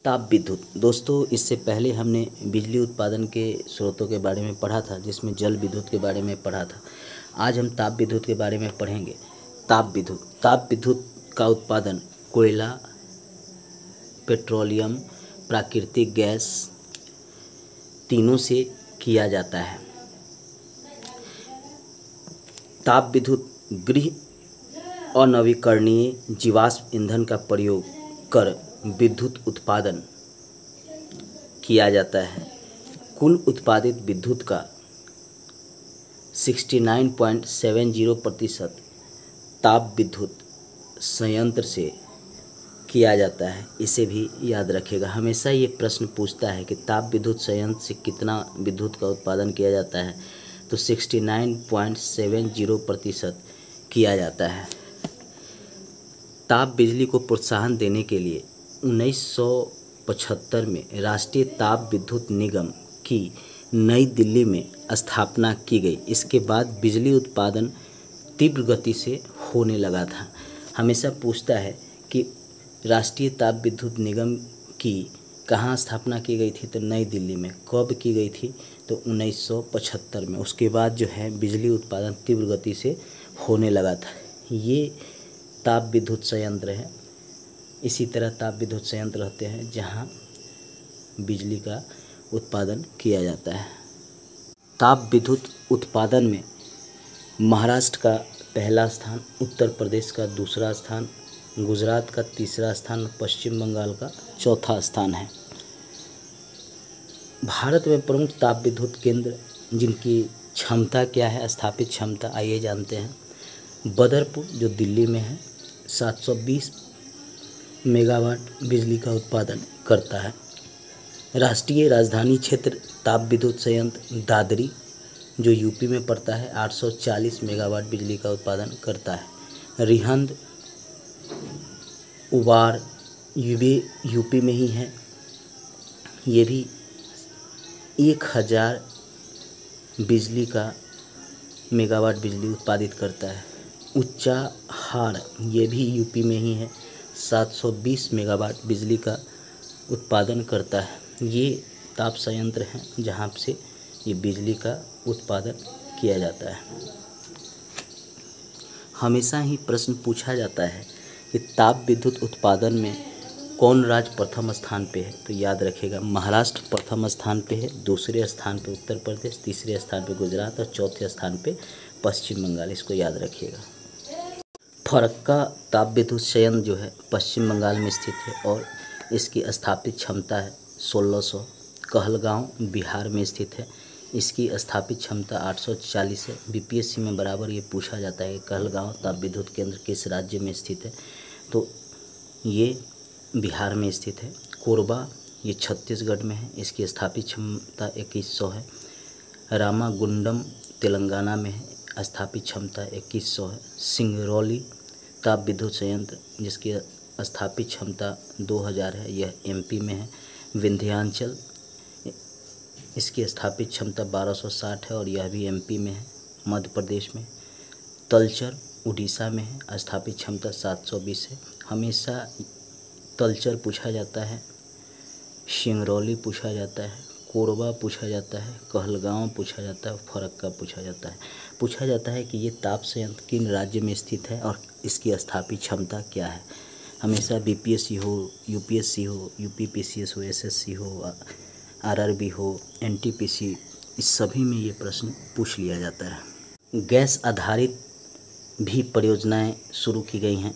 ताप विद्युत। दोस्तों, इससे पहले हमने बिजली उत्पादन के स्रोतों के बारे में पढ़ा था, जिसमें जल विद्युत के बारे में पढ़ा था। आज हम ताप विद्युत के बारे में पढ़ेंगे। ताप विद्युत का उत्पादन कोयला, पेट्रोलियम, प्राकृतिक गैस तीनों से किया जाता है। ताप विद्युत गृह अनवीकरणीय जीवाश्म ईंधन का प्रयोग कर विद्युत उत्पादन किया जाता है। कुल उत्पादित विद्युत का 69.70% ताप विद्युत संयंत्र से किया जाता है। इसे भी याद रखिएगा। हमेशा ये प्रश्न पूछता है कि ताप विद्युत संयंत्र से कितना विद्युत का उत्पादन किया जाता है, तो 69.70% किया जाता है। ताप बिजली को प्रोत्साहन देने के लिए 1975 में राष्ट्रीय ताप विद्युत निगम की नई दिल्ली में स्थापना की गई। इसके बाद बिजली उत्पादन तीव्र गति से होने लगा था। हमेशा पूछता है कि राष्ट्रीय ताप विद्युत निगम की कहाँ स्थापना की गई थी, तो नई दिल्ली में। कब की गई थी, तो 1975 में। उसके बाद जो है बिजली उत्पादन तीव्र गति से होने लगा था। ये ताप विद्युत संयंत्र है। इसी तरह ताप विद्युत संयंत्र रहते हैं जहाँ बिजली का उत्पादन किया जाता है। ताप विद्युत उत्पादन में महाराष्ट्र का पहला स्थान, उत्तर प्रदेश का दूसरा स्थान, गुजरात का तीसरा स्थान, पश्चिम बंगाल का चौथा स्थान है। भारत में प्रमुख ताप विद्युत केंद्र जिनकी क्षमता क्या है, स्थापित क्षमता, आइए जानते हैं। बदरपुर जो दिल्ली में है, 720 मेगावाट बिजली का उत्पादन करता है। राष्ट्रीय राजधानी क्षेत्र ताप विद्युत संयंत्र दादरी जो यूपी में पड़ता है, 840 मेगावाट बिजली का उत्पादन करता है। रिहंद उबार यूपी में ही है, ये भी 1000 बिजली का मेगावाट बिजली उत्पादित करता है। उच्चाहार ये भी यूपी में ही है, 720 मेगावाट बिजली का उत्पादन करता है। ये ताप संयंत्र हैं जहाँ से ये बिजली का उत्पादन किया जाता है। हमेशा ही प्रश्न पूछा जाता है कि ताप विद्युत उत्पादन में कौन राज्य प्रथम स्थान पे है, तो याद रखिएगा महाराष्ट्र प्रथम स्थान पे है, दूसरे स्थान पे उत्तर प्रदेश, तीसरे स्थान पे गुजरात और चौथे स्थान पे पश्चिम बंगाल। इसको याद रखिएगा। फरक्का ताप विद्युत संयंत्र जो है पश्चिम बंगाल में स्थित है और इसकी स्थापित क्षमता है 1600। कहलगांव बिहार में स्थित है, इसकी स्थापित क्षमता 840 है। बीपीएससी में बराबर ये पूछा जाता है कि कहलगांव ताप विद्युत केंद्र किस राज्य में स्थित है, तो ये बिहार में स्थित है। कोरबा ये छत्तीसगढ़ में है, इसकी स्थापित क्षमता 2100 है। रामागुंडम तेलंगाना में है, स्थापित क्षमता 2100 है। सिंगरौली ताप विद्युत संयंत्र जिसकी स्थापित क्षमता 2000 है, यह एमपी में है। विंध्याचल इसकी स्थापित क्षमता 1260 है और यह भी एमपी में है, मध्य प्रदेश में। तलचर उड़ीसा में है, स्थापित क्षमता 720 है। हमेशा तलचर पूछा जाता है, सिंगरौली पूछा जाता है, कोरबा पूछा जाता है, कहलगांव पूछा जाता है, फरक्का पूछा जाता है। पूछा जाता है कि ये ताप संयंत्र किन राज्य में स्थित है और इसकी स्थापित क्षमता क्या है। हमेशा बीपीएससी हो, यूपीएससी हो, यूपीपीसीएस हो, एसएससी हो, आरआरबी हो, एनटीपीसी, इस सभी में ये प्रश्न पूछ लिया जाता है। गैस आधारित भी परियोजनाएं शुरू की गई हैं।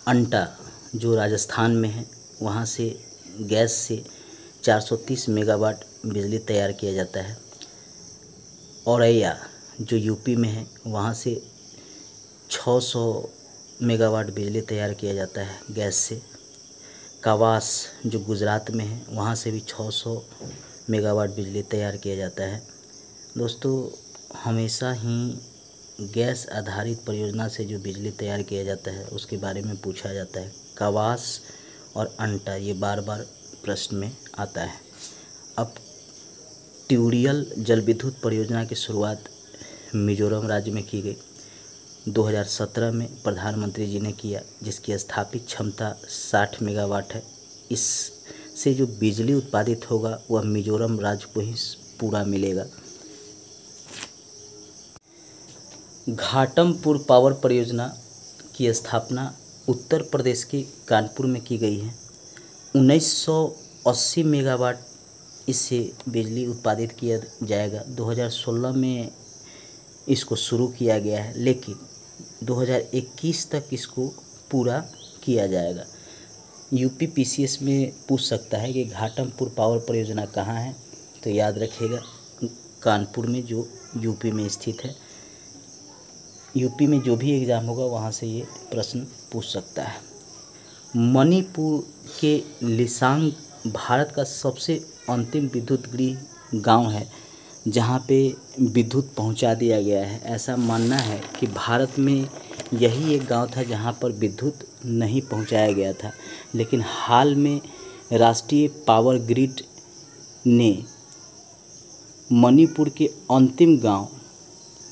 अंटा जो राजस्थान में है, वहाँ से गैस से 430 मेगावाट बिजली तैयार किया जाता है। औरैया जो यूपी में है, वहाँ से 600 मेगावाट बिजली तैयार किया जाता है गैस से। कावास जो गुजरात में है, वहाँ से भी 600 मेगावाट बिजली तैयार किया जाता है। दोस्तों, हमेशा ही गैस आधारित परियोजना से जो बिजली तैयार किया जाता है उसके बारे में पूछा जाता है। कावास और अंटा ये बार बार प्रश्न में आता है। अब ट्यूरियल जल विद्युत परियोजना की शुरुआत मिजोरम राज्य में की गई 2017 में प्रधानमंत्री जी ने किया, जिसकी स्थापित क्षमता 60 मेगावाट है। इस से जो बिजली उत्पादित होगा वह मिजोरम राज्य को ही पूरा मिलेगा। घाटमपुर पावर परियोजना की स्थापना उत्तर प्रदेश के कानपुर में की गई है। 1980 मेगावाट इससे बिजली उत्पादित किया जाएगा। 2016 में इसको शुरू किया गया है, लेकिन 2021 तक इसको पूरा किया जाएगा। यूपी पीसीएस में पूछ सकता है कि घाटमपुर पावर परियोजना कहाँ है, तो याद रखिएगा कानपुर में, जो यूपी में स्थित है। यूपी में जो भी एग्ज़ाम होगा वहाँ से ये प्रश्न पूछ सकता है। मणिपुर के लिसांग भारत का सबसे अंतिम विद्युत गृह गांव है जहां पे विद्युत पहुंचा दिया गया है। ऐसा मानना है कि भारत में यही एक गांव था जहां पर विद्युत नहीं पहुंचाया गया था, लेकिन हाल में राष्ट्रीय पावर ग्रिड ने मणिपुर के अंतिम गांव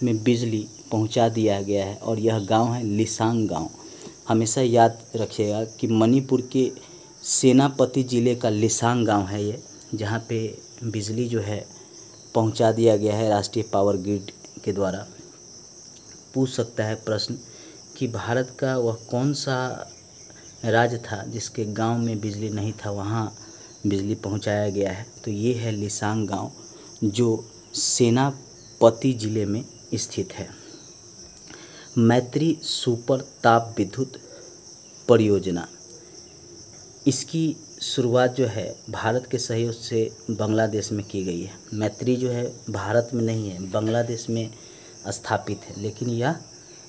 में बिजली पहुंचा दिया गया है और यह गांव है लिसांग गांव। हमेशा याद रखिएगा कि मणिपुर के सेनापति ज़िले का लिसांग गांव है ये, जहां पे बिजली जो है पहुंचा दिया गया है राष्ट्रीय पावर ग्रिड के द्वारा। पूछ सकता है प्रश्न कि भारत का वह कौन सा राज्य था जिसके गांव में बिजली नहीं था, वहां बिजली पहुंचाया गया है, तो ये है लिसांग गांव जो सेनापति ज़िले में स्थित है। मैत्री सुपर ताप विद्युत परियोजना, इसकी शुरुआत जो है भारत के सहयोग से बांग्लादेश में की गई है। मैत्री जो है भारत में नहीं है, बांग्लादेश में स्थापित है, लेकिन यह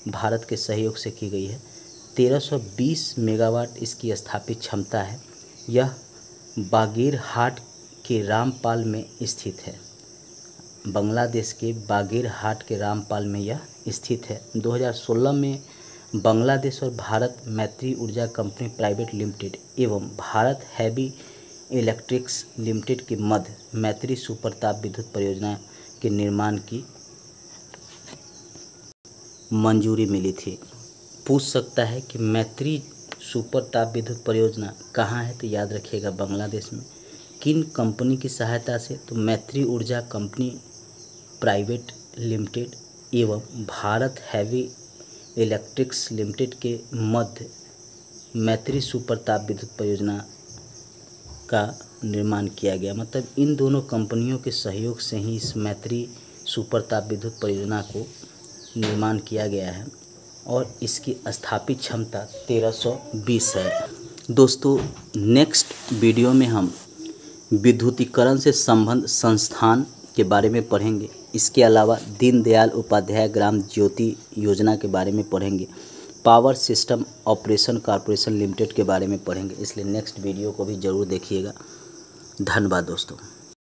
भारत के सहयोग से की गई है। 1320 मेगावाट इसकी स्थापित क्षमता है। यह बागेरहाट के रामपाल में स्थित है। बांग्लादेश के बागेरहाट के रामपाल में यह स्थित है। 2016 में बांग्लादेश और भारत मैत्री ऊर्जा कंपनी प्राइवेट लिमिटेड एवं भारत हैवी इलेक्ट्रिक्स लिमिटेड के मध्य मैत्री सुपर ताप विद्युत परियोजना के निर्माण की मंजूरी मिली थी। पूछ सकता है कि मैत्री सुपर ताप विद्युत परियोजना कहाँ है, तो याद रखिएगा बांग्लादेश में। किन कंपनी की सहायता से, तो मैत्री ऊर्जा कंपनी प्राइवेट लिमिटेड एवं भारत हैवी इलेक्ट्रिक्स लिमिटेड के मध्य मैत्री सुपर ताप विद्युत परियोजना का निर्माण किया गया। मतलब इन दोनों कंपनियों के सहयोग से ही इस मैत्री सुपर ताप विद्युत परियोजना को निर्माण किया गया है और इसकी स्थापित क्षमता 1320 है। दोस्तों, नेक्स्ट वीडियो में हम विद्युतीकरण से संबंध संस्थान के बारे में पढ़ेंगे। इसके अलावा दीनदयाल उपाध्याय ग्राम ज्योति योजना के बारे में पढ़ेंगे। Power system operation corporation limited के बारे में पढ़ेंगे। इसलिए नेक्स्ट वीडियो को भी ज़रूर देखिएगा। धन्यवाद दोस्तों।